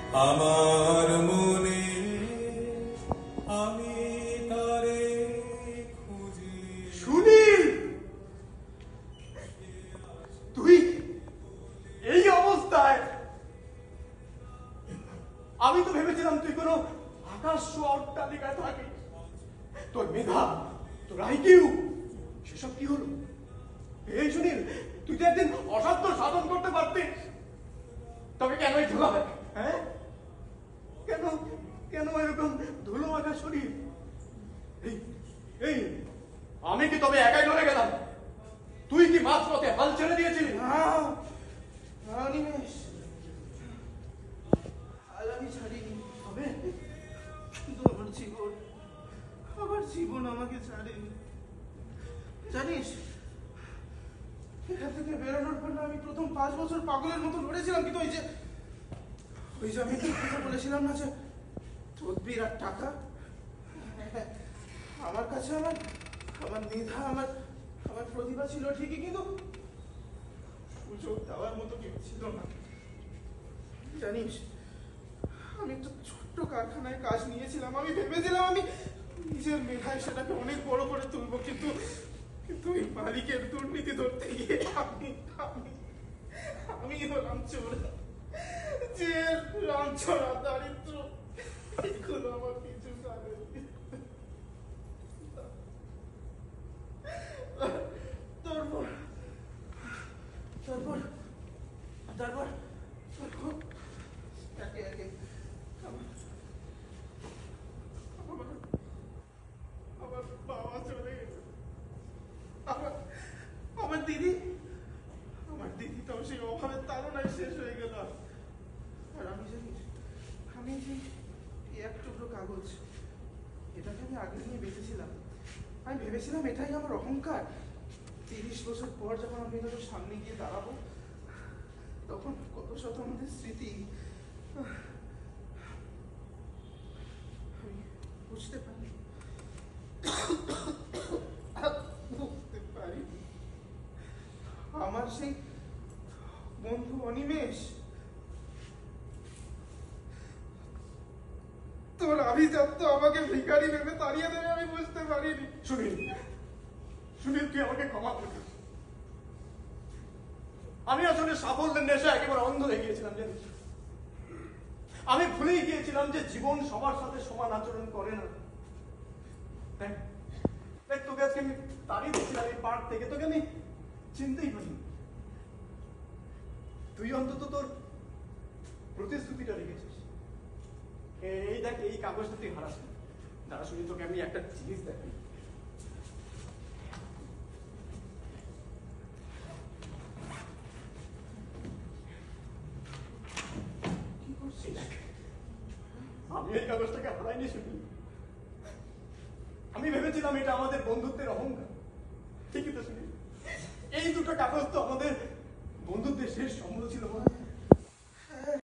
আমার মনে আমি তারে খুঁজি। সুনীল, তুই এই অবস্থায়? আমি তো ভেবেছিলাম তুই কোনো আকাশ ছোঁয়া অট্টালিকায় থাকিস। তোর মেধা, তোর আইকিউ, সেসব কি হলো? এই সুনীল, তুই তো একদিন অসাধ্য সাধন করতে পারতিস। তবে কেন এই ধুলো? হ্যাঁ, কেন কেন এরকম ধুলো মাখা শরীর? এই এই আমি কি তবে একাই লড়ে গেলাম? তুই কি মাঝপথে হাল ছেড়ে দিয়েছিলি? অনিমেষ, হাল আমি ছাড়িনি। তবে কিন্তু আমার জীবন আমাকে ছাড়েনি। জানিস, এখান থেকে বেরোনোর পর না আমি প্রথম 5 বছর পাগলের মতো লড়েছিলাম, কিন্তু ওই যে আমি তোকে বলেছিলাম না যে তদবির আর টাকা, আমার কাছে আমার মেধা, আমার প্রতিভা ছিল ঠিকই, কিন্তু সুযোগ দেওয়ার মতো কেউ ছিল না। জানিস, আমি একটা ছোট্ট কারখানায় কাজ নিয়েছিলাম। আমি ভেবেছিলাম আমি নিজের মেধায় সেটাকে অনেক বড় করে তুলবো, কিন্তু ওই মালিকের দুর্নীতি ধরতে গিয়ে আমি হলাম চোর, জেল, লাঞ্ছনা, দারিদ্র, এগুলো আমার কিছু কারণ। তারপর তারপর তারপর একে একে আমার বাবা চলে গেছে। আমার দিদিটাও সেই অভাবের তাড়নায় শেষ হয়ে গেল। আর আমি জানিস, আমি যে এই এক টুকরো কাগজ, এটাকে আমি আগে নিয়ে বেঁচেছিলাম। আমি ভেবেছিলাম এটাই আমার অহংকার। 30 বছর পর যখন আমি তোর সামনে গিয়ে দাঁড়াবো, তখন কত শত আমাদের স্মৃতি আমি বুঝতে পারি। আমার সেই বন্ধু অনিমেষ, তোর আভিজাত্য আমাকে ভিখারি ভেবে তাড়িয়ে দেবে আমি বুঝতে পারিনি। সুনীল, তুই আমাকে ক্ষমা করে দিস। আমি আসলে সাফল্যের নেশা একেবারে অন্ধ হয়ে গিয়েছিলাম, জানিস। আমি ভুলেই গিয়েছিলাম যে জীবন সবার সাথে সমান আচরণ করে না। দেখ, তোকে আজকে আমি তাড়িয়ে দিচ্ছিলাম এই পার্ক থেকে, তোকে আমি চিনতেই পারিনি। তুই অন্তত তোর প্রতিশ্রুতিটা রেখেছিস। এই দেখ, এই কাগজটা তুই হারাস না। দাঁড়া শুনি, তোকে আমি একটা জিনিস দেখাই। কি করছিস? আমি এই কাগজটাকে হারাইনি শুনি। আমি ভেবেছিলাম এটা আমাদের বন্ধুত্বের অহংকার। ঠিকই তো শুনি, এই দুটো কাগজ তো আমাদের বন্ধুত্বের শেষ সম্বল ছিল।